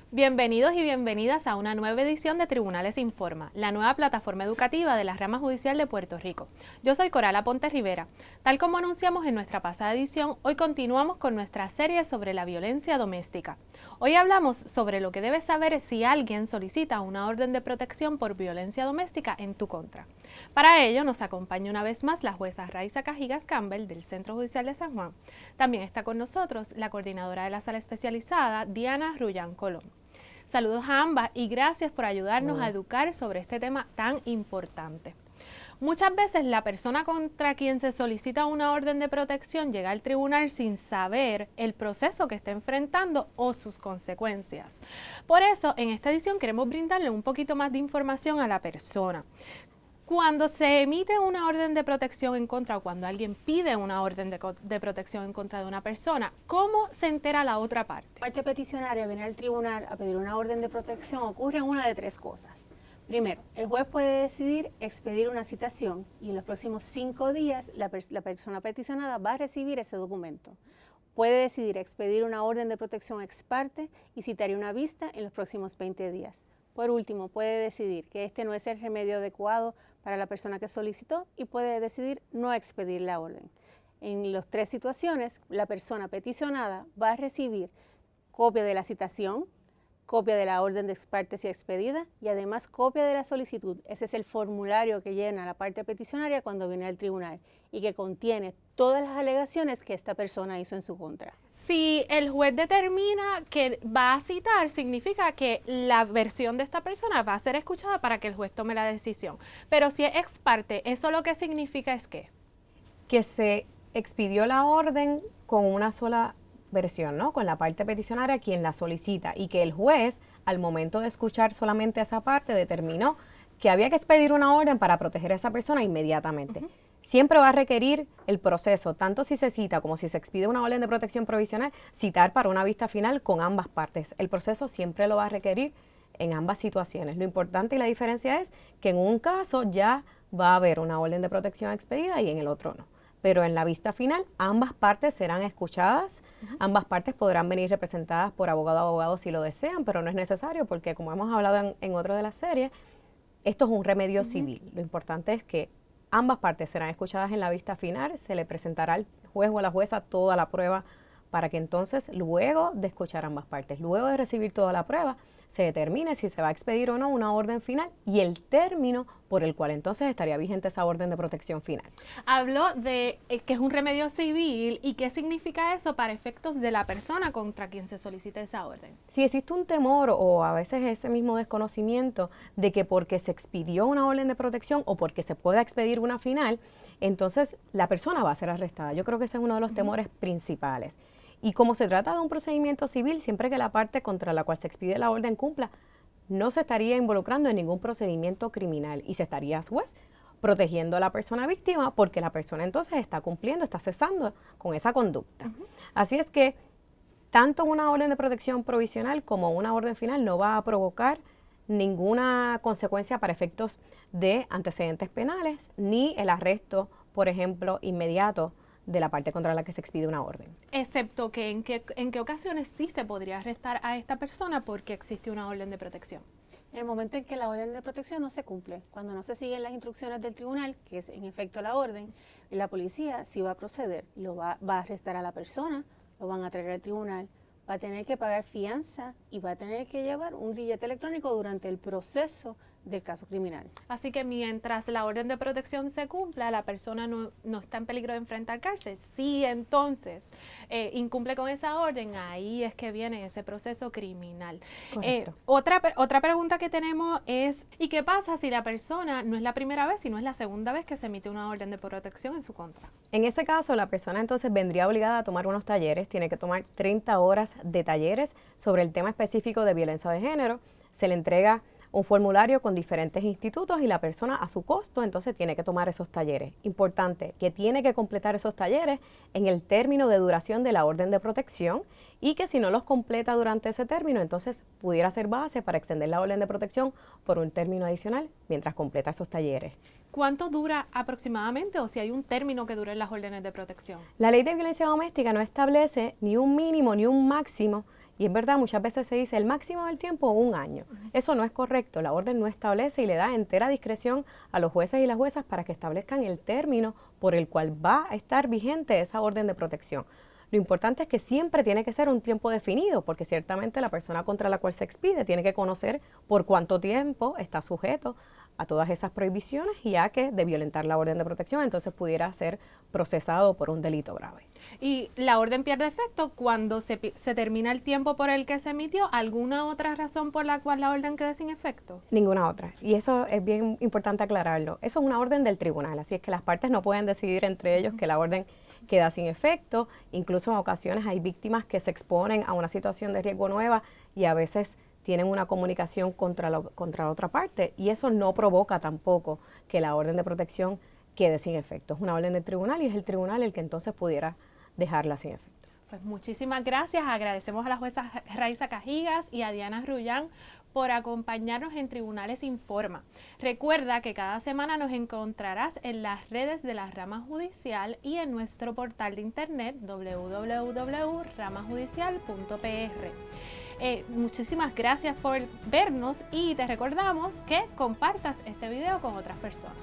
Bienvenidos y bienvenidas a una nueva edición de Tribunales Informa, la nueva plataforma educativa de la Rama Judicial de Puerto Rico. Yo soy Coral Aponte Rivera. Tal como anunciamos en nuestra pasada edición, hoy continuamos con nuestra serie sobre la violencia doméstica. Hoy hablamos sobre lo que debes saber si alguien solicita una orden de protección por violencia doméstica en tu contra. Para ello nos acompaña una vez más la jueza Raiza Cajigas Campbell del Centro Judicial de San Juan. También está con nosotros la coordinadora de la sala especializada, Diana Rullán Colón. Saludos a ambas y gracias por ayudarnos a educar sobre este tema tan importante. Muchas veces la persona contra quien se solicita una orden de protección llega al tribunal sin saber el proceso que está enfrentando o sus consecuencias. Por eso, en esta edición queremos brindarle un poquito más de información a la persona. Cuando se emite una orden de protección en contra o cuando alguien pide una orden de protección en contra de una persona, ¿cómo se entera la otra parte? La parte peticionaria viene al tribunal a pedir una orden de protección. Ocurre una de tres cosas. Primero, el juez puede decidir expedir una citación y en los próximos 5 días la persona peticionada va a recibir ese documento. Puede decidir expedir una orden de protección ex parte y citaría una vista en los próximos 20 días. Por último, puede decidir que este no es el remedio adecuado para la persona que solicitó y puede decidir no expedir la orden. En las tres situaciones, la persona peticionada va a recibir copia de la citación, copia de la orden de ex parte si expedida y además copia de la solicitud. Ese es el formulario que llena la parte peticionaria cuando viene al tribunal y que contiene todas las alegaciones que esta persona hizo en su contra. Si el juez determina que va a citar, significa que la versión de esta persona va a ser escuchada para que el juez tome la decisión. Pero si es ex parte, ¿eso lo que significa es qué? Que se expidió la orden con una sola versión, ¿no? Con la parte peticionaria quien la solicita y que el juez, al momento de escuchar solamente esa parte, determinó que había que expedir una orden para proteger a esa persona inmediatamente. Siempre va a requerir el proceso, tanto si se cita como si se expide una orden de protección provisional, citar para una vista final con ambas partes. El proceso siempre lo va a requerir en ambas situaciones. Lo importante y la diferencia es que en un caso ya va a haber una orden de protección expedida y en el otro no. Pero en la vista final ambas partes serán escuchadas, ambas partes podrán venir representadas por abogado o abogado si lo desean, pero no es necesario porque como hemos hablado en otro de las series, esto es un remedio civil. Lo importante es que ambas partes serán escuchadas en la vista final, se le presentará al juez o a la jueza toda la prueba para que entonces luego de escuchar ambas partes, luego de recibir toda la prueba, se determine si se va a expedir o no una orden final y el término por el cual entonces estaría vigente esa orden de protección final. Habló de que es un remedio civil y qué significa eso para efectos de la persona contra quien se solicita esa orden. Si existe un temor o a veces ese mismo desconocimiento de que porque se expidió una orden de protección o porque se pueda expedir una final, entonces la persona va a ser arrestada. Yo creo que ese es uno de los temores principales. Y como se trata de un procedimiento civil, siempre que la parte contra la cual se expide la orden cumpla, no se estaría involucrando en ningún procedimiento criminal y se estaría, pues, protegiendo a la persona víctima porque la persona entonces está cumpliendo, está cesando con esa conducta. Así es que tanto una orden de protección provisional como una orden final no va a provocar ninguna consecuencia para efectos de antecedentes penales ni el arresto, por ejemplo, inmediato de la parte contra la que se expide una orden. Excepto que en qué ocasiones sí se podría arrestar a esta persona porque existe una orden de protección. En el momento en que la orden de protección no se cumple, cuando no se siguen las instrucciones del tribunal, que es en efecto la orden, la policía sí va a proceder, va a arrestar a la persona, lo van a traer al tribunal, va a tener que pagar fianza y va a tener que llevar un grillete electrónico durante el proceso del caso criminal. Así que mientras la orden de protección se cumpla, la persona no está en peligro de enfrentar cárcel. Si entonces incumple con esa orden, ahí es que viene ese proceso criminal. Otra pregunta que tenemos es, ¿y qué pasa si la persona no es la primera vez, sino es la segunda vez que se emite una orden de protección en su contra? En ese caso, la persona entonces vendría obligada a tomar unos talleres, tiene que tomar 30 horas de talleres sobre el tema específico de violencia de género, se le entrega un formulario con diferentes institutos y la persona a su costo entonces tiene que tomar esos talleres. Importante, que tiene que completar esos talleres en el término de duración de la orden de protección y que si no los completa durante ese término, entonces pudiera ser base para extender la orden de protección por un término adicional mientras completa esos talleres. ¿Cuánto dura aproximadamente o si hay un término que duren las órdenes de protección? La ley de violencia doméstica no establece ni un mínimo ni un máximo Y en verdad muchas veces se dice el máximo del tiempo 1 año. Eso no es correcto, la orden no establece y le da entera discreción a los jueces y las juezas para que establezcan el término por el cual va a estar vigente esa orden de protección. Lo importante es que siempre tiene que ser un tiempo definido, porque ciertamente la persona contra la cual se expide tiene que conocer por cuánto tiempo está sujeto a todas esas prohibiciones y a que de violentar la orden de protección entonces pudiera ser procesado por un delito grave. Y la orden pierde efecto cuando se termina el tiempo por el que se emitió. ¿Alguna otra razón por la cual la orden quede sin efecto? Ninguna otra. Y eso es bien importante aclararlo. Eso es una orden del tribunal, así es que las partes no pueden decidir entre ellos que la orden queda sin efecto. Incluso en ocasiones hay víctimas que se exponen a una situación de riesgo nueva y a veces tienen una comunicación contra la otra parte y eso no provoca tampoco que la orden de protección quede sin efecto. Es una orden del tribunal y es el tribunal el que entonces pudiera dejarla sin efecto. Pues muchísimas gracias. Agradecemos a la jueza Raiza Cajigas y a Diana Rullán por acompañarnos en Tribunales Informa. Recuerda que cada semana nos encontrarás en las redes de la Rama Judicial y en nuestro portal de internet www.ramajudicial.pr. Muchísimas gracias por vernos y te recordamos que compartas este video con otras personas.